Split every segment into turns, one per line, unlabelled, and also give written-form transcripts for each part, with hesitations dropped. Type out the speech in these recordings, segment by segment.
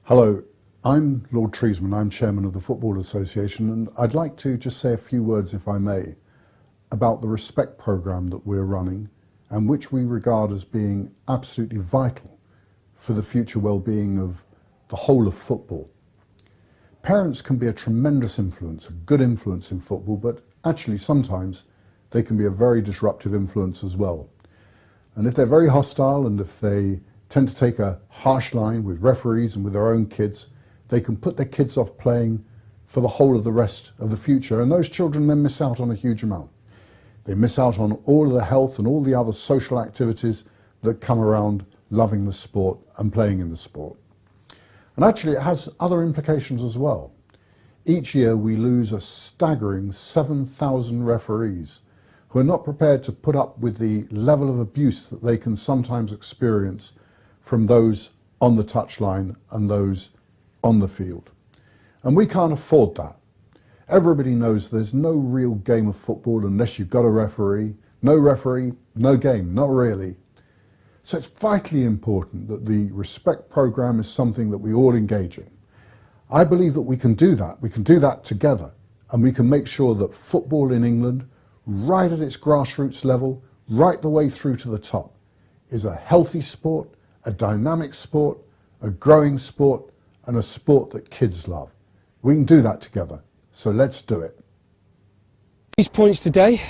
Hello, I'm Lord Treesman, I'm Chairman of the Football Association, and I'd like to just say a few words, if I may, about the RESPECT programme that we're running and which we regard as being absolutely vital for the future well-being of the whole of football. Parents can be a tremendous influence, a good influence in football, but actually sometimes they can be a very disruptive influence as well. And if they're very hostile and if they tend to take a harsh line with referees and with their own kids, they can put their kids off playing for the whole of the rest of the future, and those children then miss out on a huge amount. They miss out on all of the health and all the other social activities that come around loving the sport and playing in the sport. And actually it has other implications as well. Each year we lose a staggering 7,000 referees who are not prepared to put up with the level of abuse that they can sometimes experience from those on the touchline and those on the field. And we can't afford that. Everybody knows there's no real game of football unless you've got a referee. No referee, no game, not really. So it's vitally important that the RESPECT programme is something that we all engage in. I believe that we can do that together, and we can make sure that football in England, right at its grassroots level, right the way through to the top, is a healthy sport, a dynamic sport, a growing sport, and a sport that kids love. We can do that together, so let's do it.
These points today,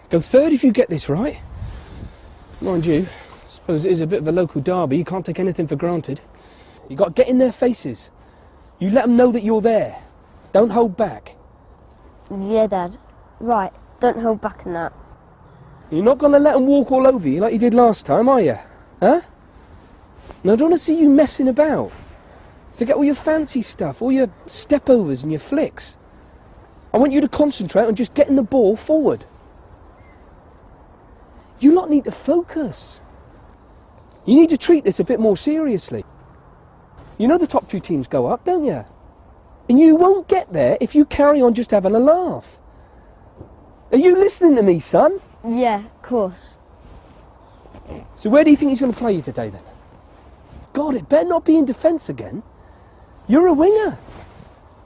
go third if you get this right. Mind you, I suppose it is a bit of a local derby, you can't take anything for granted. You've got to get in their faces. You let them know that you're there. Don't hold back.
Yeah, Dad. Right, don't hold back in that.
You're not going to let them walk all over you like you did last time, are you? Huh? No, I don't want to see you messing about. Forget all your fancy stuff, all your step-overs and your flicks. I want you to concentrate on just getting the ball forward. You lot need to focus. You need to treat this a bit more seriously. You know the top two teams go up, don't you? And you won't get there if you carry on just having a laugh. Are you listening to me, son?
Yeah, of course.
So where do you think he's going to play you today, then? God, it better not be in defence again. You're a winger.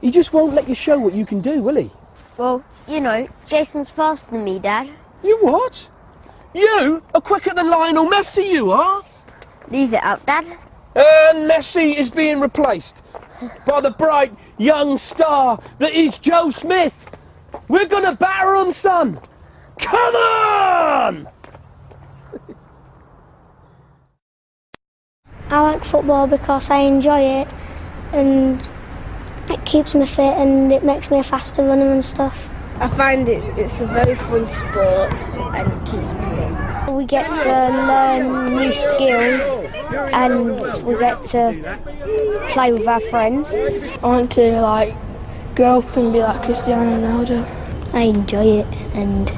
He just won't let you show what you can do, will he?
Well, you know, Jason's faster than me, Dad.
You what? You are quicker than Lionel Messi, you are?
Leave it out, Dad.
And Messi is being replaced by the bright young star that is Joe Smith. We're going to batter him, son. Come on!
I like football because I enjoy it and it keeps me fit and it makes me a faster runner and stuff.
I find it's a very fun sport and it keeps me fit.
We get to learn new skills and we get to play with our friends.
I want to grow up and be like Cristiano Ronaldo.
I enjoy it and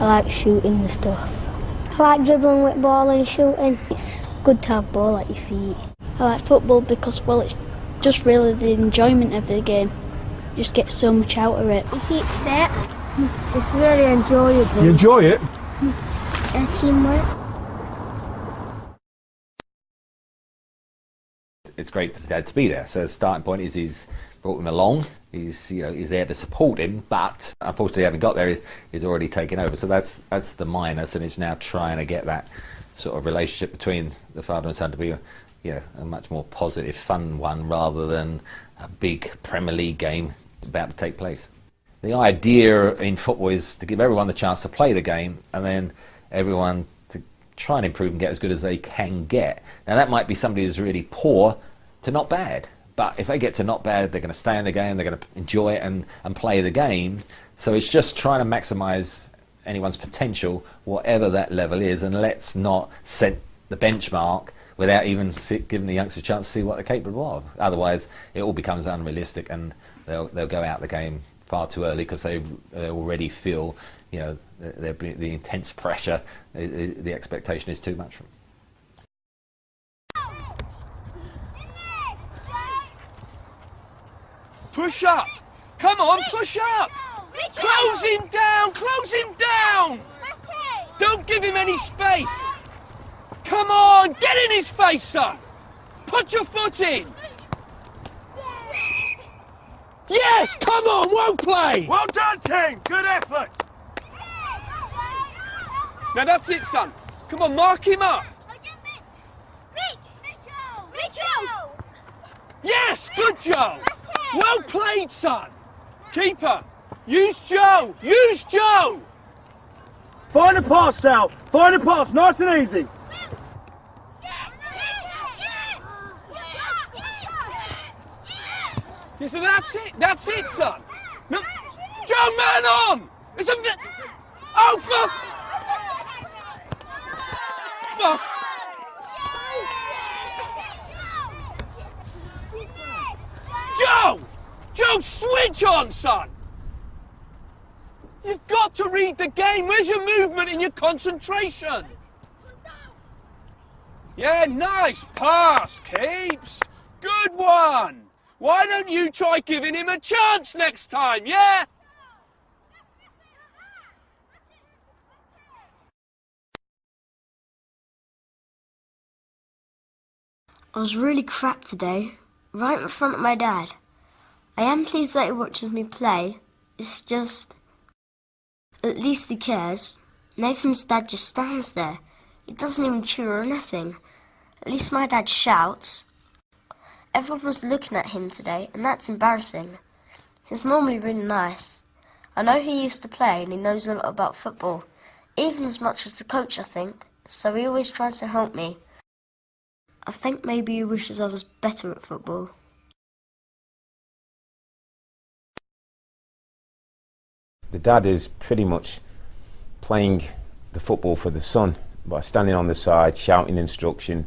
I like shooting and stuff. I like dribbling with ball and shooting. It's good to have ball at your feet.
I like football because, well, it's just really the enjoyment of the game. You just get so much out of it.
You keep fit.
It's really enjoyable.
You enjoy it?
Teamwork.
It's great for Dad to be there. So the starting point is he's brought him along. He's there to support him, but unfortunately, having got there, he's already taken over. So that's the minus, and it's now trying to get that sort of relationship between the father and son to be a much more positive, fun one rather than a big Premier League game about to take place. The idea in football is to give everyone the chance to play the game and then everyone to try and improve and get as good as they can get. Now that might be somebody who's really poor to not bad, but if they get to not bad, they're going to stay in the game, they're going to enjoy it and play the game. So it's just trying to maximise anyone's potential, whatever that level is, and let's not set the benchmark without even giving the youngsters a chance to see what they're capable of. Otherwise, it all becomes unrealistic, and they'll go out the game far too early because they already feel, the intense pressure, the expectation is too much from them.
Push up! Come on, push up! Close him down! Close him down! Don't give him any space! Come on, get in his face, son! Put your foot in! Yes, come on, well played!
Well done, team! Good effort!
Now that's it, son. Come on, mark him up. Yes, good Joe. Well played, son. Keeper, use Joe. Use Joe.
Find a pass, Sal. Find a pass, nice and easy.
Yeah, so that's it, son. No, Joe, man on. It's a... Oh, fuck. Fuck. Joe! Joe, switch on, son! You've got to read the game. Where's your movement and your concentration? Yeah, nice pass, Keeps. Good one. Why don't you try giving him a chance next time, yeah?
I was really crap today, right in front of my dad. I am pleased that he watches me play. It's just... at least he cares. Nathan's dad just stands there. He doesn't even cheer or nothing. At least my dad shouts. Everyone was looking at him today, and that's embarrassing. He's normally really nice. I know he used to play and he knows a lot about football, even as much as the coach, I think, so he always tries to help me. I think maybe he wishes I was better at football.
The dad is pretty much playing the football for the son by standing on the side, shouting instruction,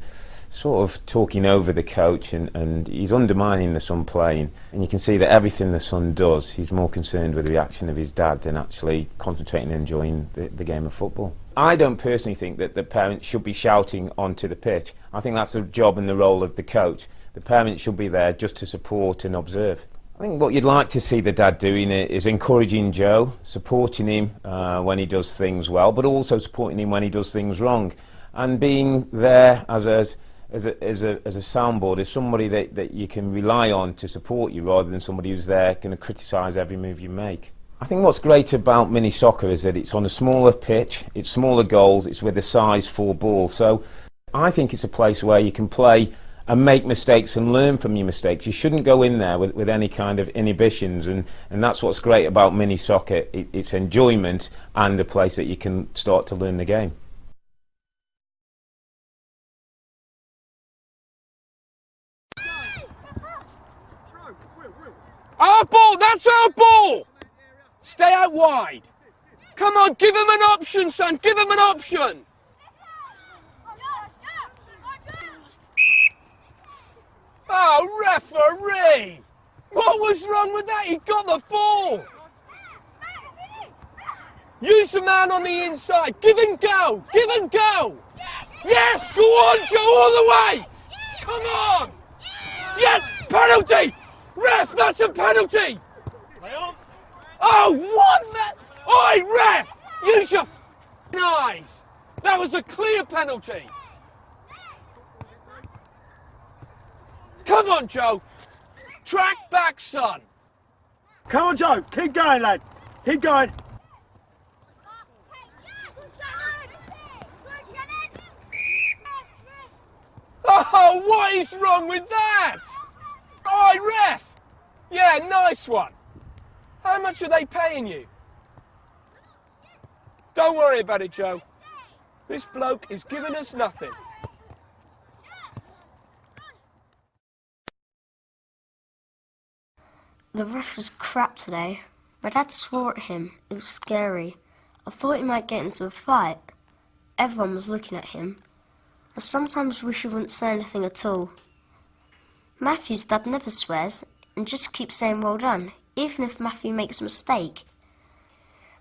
sort of talking over the coach, and he's undermining the son playing. And you can see that everything the son does, he's more concerned with the reaction of his dad than actually concentrating and enjoying the game of football. I don't personally think that the parents should be shouting onto the pitch. I think that's the job and the role of the coach. The parents should be there just to support and observe. I think what you'd like to see the dad doing is encouraging Joe, supporting him when he does things well, but also supporting him when he does things wrong, and being there as a soundboard, as somebody that you can rely on to support you, rather than somebody who's there going to criticise every move you make. I think what's great about mini soccer is that it's on a smaller pitch, it's smaller goals, it's with a size 4 ball. So I think it's a place where you can play and make mistakes and learn from your mistakes. You shouldn't go in there with any kind of inhibitions, and that's what's great about mini soccer. It's enjoyment and a place that you can start to learn the game.
Our ball, that's our ball! Stay out wide. Come on, give him an option, son, give him an option! Oh, referee! What was wrong with that? He got the ball! Use the man on the inside. Give and go! Give and go! Yes! Go on, Joe, all the way! Come on! Yes! Penalty! Ref, that's a penalty! Oh, what that? Oi, ref! Use your eyes! That was a clear penalty! Come on, Joe! Track back, son!
Come on, Joe. Keep going, lad. Keep going.
Oh, what is wrong with that? Oi, ref! Yeah, nice one. How much are they paying you? Don't worry about it, Joe. This bloke is giving us nothing.
The ref was crap today. My dad swore at him. It was scary. I thought he might get into a fight. Everyone was looking at him. I sometimes wish he wouldn't say anything at all. Matthew's dad never swears and just keeps saying well done, even if Matthew makes a mistake.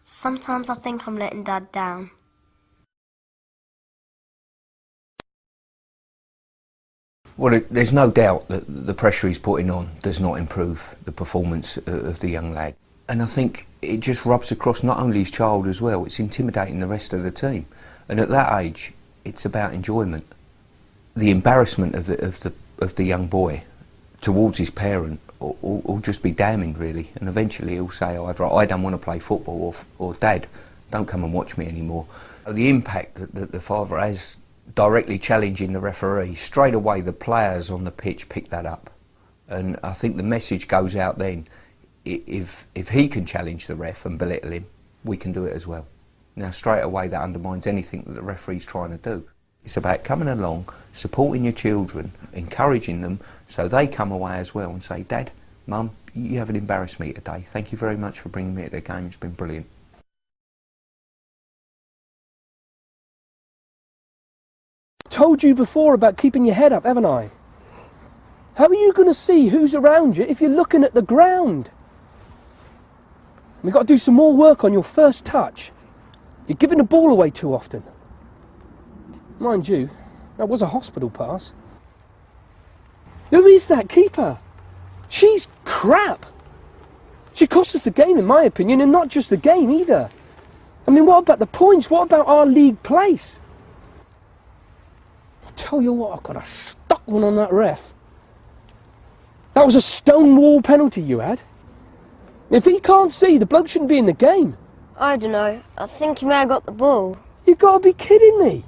Sometimes I think I'm letting Dad down.
Well, there's no doubt that the pressure he's putting on does not improve the performance of the young lad. And I think it just rubs across not only his child as well, it's intimidating the rest of the team. And at that age, it's about enjoyment. The embarrassment of the young boy towards his parent or just be damning really, and eventually he'll say either I don't want to play football or Dad, don't come and watch me anymore. The impact that the father has directly challenging the referee, straight away the players on the pitch pick that up, and I think the message goes out then, if he can challenge the ref and belittle him, we can do it as well. Now straight away that undermines anything that the referee's trying to do. It's about coming along, supporting your children, encouraging them so they come away as well and say, Dad, Mum, you haven't embarrassed me today. Thank you very much for bringing me to the game. It's been brilliant.
Told you before about keeping your head up, haven't I? How are you going to see who's around you if you're looking at the ground? We've got to do some more work on your first touch. You're giving the ball away too often. Mind you, that was a hospital pass. Who is that keeper? She's crap. She cost us a game, in my opinion, and not just the game either. I mean, what about the points? What about our league place? I'll tell you what, I've got a stuck one on that ref. That was a stonewall penalty you had. If he can't see, the bloke shouldn't be in the game.
I don't know. I think he may have got the ball.
You've got to be kidding me.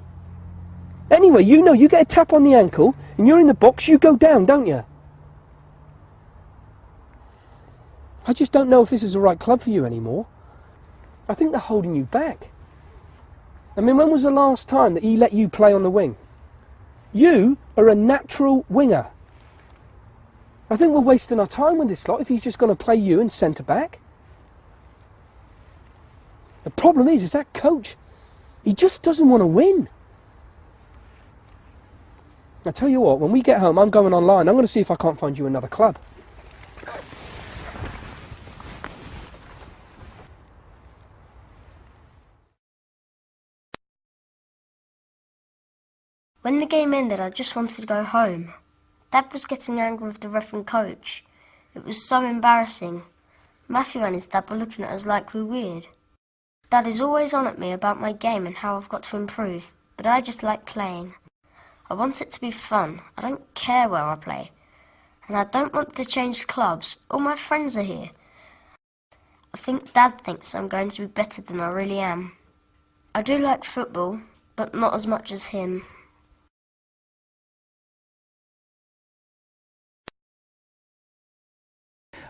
Anyway, you know, you get a tap on the ankle and you're in the box, you go down, don't you? I just don't know if this is the right club for you anymore. I think they're holding you back. I mean, when was the last time that he let you play on the wing? You are a natural winger. I think we're wasting our time with this lot if he's just going to play you in centre-back. The problem is that coach, he just doesn't want to win. I tell you what, when we get home, I'm going online. I'm going to see if I can't find you another club.
When the game ended, I just wanted to go home. Dad was getting angry with the ref and coach. It was so embarrassing. Matthew and his dad were looking at us like we were weird. Dad is always on at me about my game and how I've got to improve, but I just like playing. I want it to be fun. I don't care where I play. And I don't want to change clubs. All my friends are here. I think Dad thinks I'm going to be better than I really am. I do like football, but not as much as him.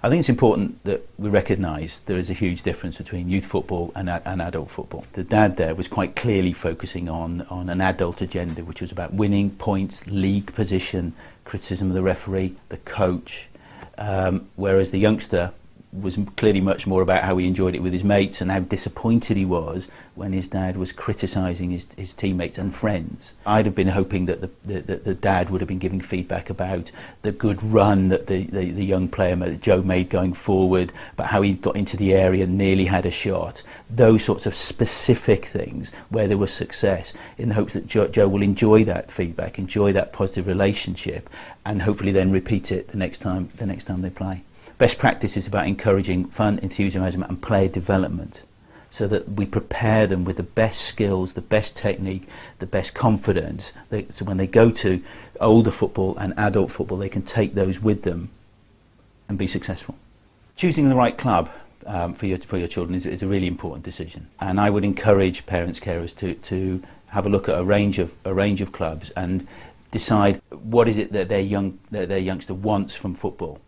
I think it's important that we recognise there is a huge difference between youth football and adult football. The dad there was quite clearly focusing on an adult agenda, which was about winning points, league position, criticism of the referee, the coach, whereas the youngster was clearly much more about how he enjoyed it with his mates and how disappointed he was when his dad was criticising his teammates and friends. I'd have been hoping that the dad would have been giving feedback about the good run that the young player Joe made going forward, about how he got into the area and nearly had a shot. Those sorts of specific things where there was success, in the hopes that Joe will enjoy that feedback, enjoy that positive relationship, and hopefully then repeat it the next time they play. Best practice is about encouraging fun, enthusiasm and player development, so that we prepare them with the best skills, the best technique, the best confidence, so when they go to older football and adult football, they can take those with them and be successful. Choosing the right club for your children is a really important decision, and I would encourage parents, carers to have a look at a range of clubs and decide what is it that their youngster wants from football.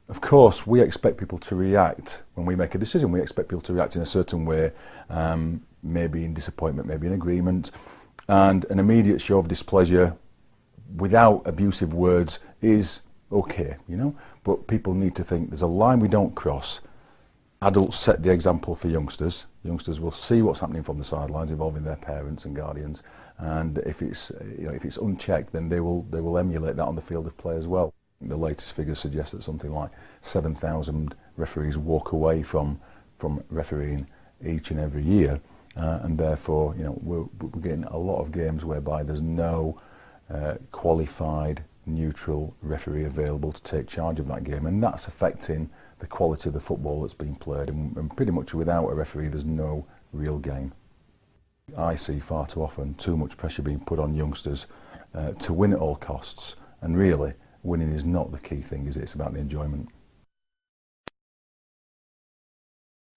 Of course, we expect people to react when we make a decision. We expect people to react in a certain way, maybe in disappointment, maybe in agreement, and an immediate show of displeasure without abusive words is okay, you know. But people need to think there's a line we don't cross. Adults set the example for youngsters. Youngsters will see what's happening from the sidelines involving their parents and guardians, and if it's unchecked, then they will emulate that on the field of play as well. The latest figures suggest that something like 7,000 referees walk away from refereeing each and every year, and therefore, you know, we're getting a lot of games whereby there's no qualified neutral referee available to take charge of that game, and that's affecting the quality of the football that's being played, and pretty much without a referee there's no real game. I see far too often too much pressure being put on youngsters to win at all costs, and really winning is not the key thing, is it? It's about the enjoyment.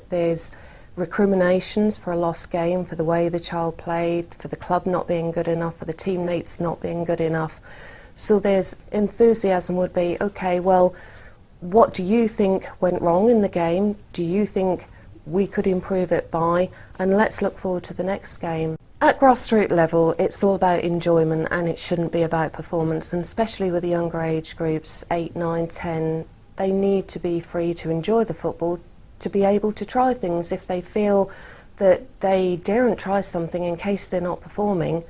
There's recriminations for a lost game, for the way the child played, for the club not being good enough, for the teammates not being good enough. So there's enthusiasm would be, okay, well, what do you think went wrong in the game? Do you think we could improve it by? And let's look forward to the next game. At grassroots level, it's all about enjoyment, and it shouldn't be about performance, and especially with the younger age groups, 8, 9, 10, they need to be free to enjoy the football, to be able to try things. If they feel that they daren't try something in case they're not performing,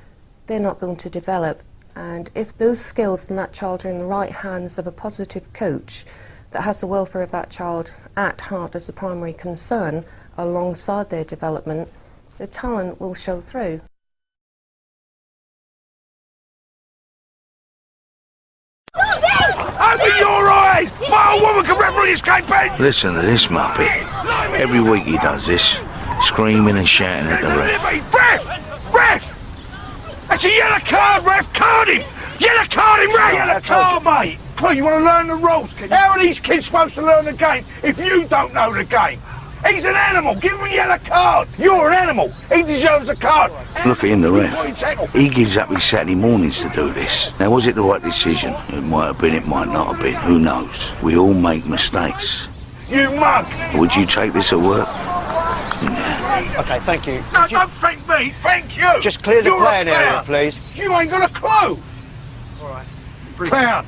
they're not going to develop. And if those skills in that child are in the right hands of a positive coach that has the welfare of that child at heart as a primary concern alongside their development, the talent will show through.
Open your eyes! My old woman can referee this campaign!
Listen to this muppet. Every week he does this, screaming and shouting at the ref.
Ref! Ref! That's a yellow card, ref! Card him! Yellow card him, ref! Yellow card, mate! Come on, you want to learn the rules? How are these kids supposed to learn the game if you don't know the game? He's an animal. Give him a yellow card. You're an animal. He deserves a card.
Look at him, the ref. He gives up his Saturday mornings to do this. Now, was it the right decision? It might have been, it might not have been. Who knows? We all make mistakes.
You mug!
Would you take this at work?
Okay, thank you.
No, don't thank me. Thank you.
Just clear the playing area, please.
You ain't got a clue.
All right.
Clown.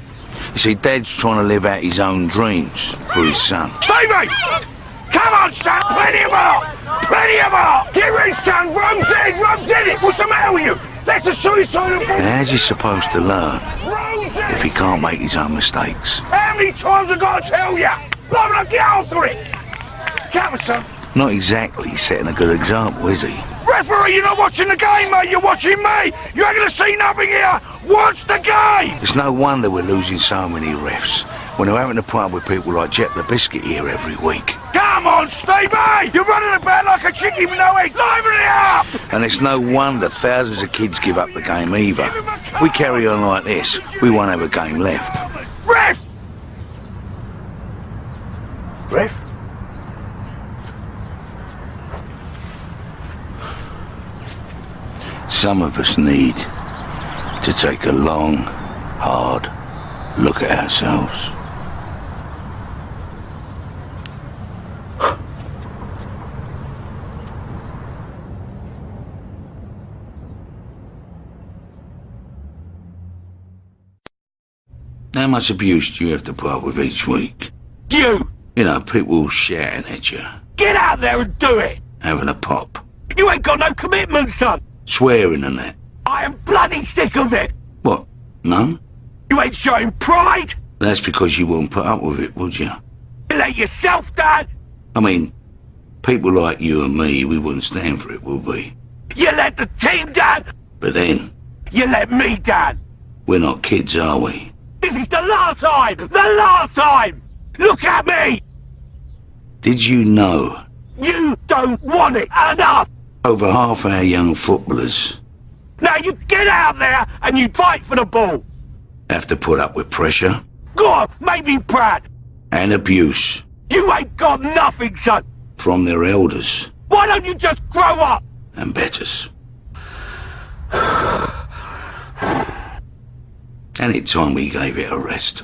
You see, Dad's trying to live out his own dreams for his son.
Stevie! Come on, son! Plenty of art! Plenty of art! Get rid, son! Rubs in it! What's the matter with you? That's a suicidal boy!
And how's he supposed to learn if he can't make his own mistakes?
How many times have I got to tell you? Blow it, get after it! Come on, son.
Not exactly setting a good example, is he?
Referee, you're not watching the game, mate. You're watching me. You ain't going to see nothing here. Watch the game.
It's no wonder we're losing so many refs when we're having to put up with people like Jet the Biscuit here every week.
Come on, Stevie. You're running about like a chicken with no egg. Liven it up.
And it's no wonder thousands of kids give up the game either. We carry on like this, we won't have a game left.
Ref! Ref?
Some of us need to take a long, hard look at ourselves. How much abuse do you have to put up with each week?
You!
You know, people shouting at you.
Get out there and do it!
Having a pop.
You ain't got no commitment, son!
Swearing and that.
I am bloody sick of it!
What? None?
You ain't showing pride!
That's because you wouldn't put up with it, would you?
You let yourself, Dad!
I mean, people like you and me, we wouldn't stand for it, would we?
You let the team, Dad!
But then...
You let me, Dad!
We're not kids, are we?
This is the last time! The last time! Look at me!
Did you know?
You don't want it enough!
Over half our young footballers...
Now you get out there and you fight for the ball!
Have to put up with pressure.
Go on, make me proud!
And abuse.
You ain't got nothing, son!
From their elders.
Why don't you just grow up?
And betters. And it's time we gave it a rest.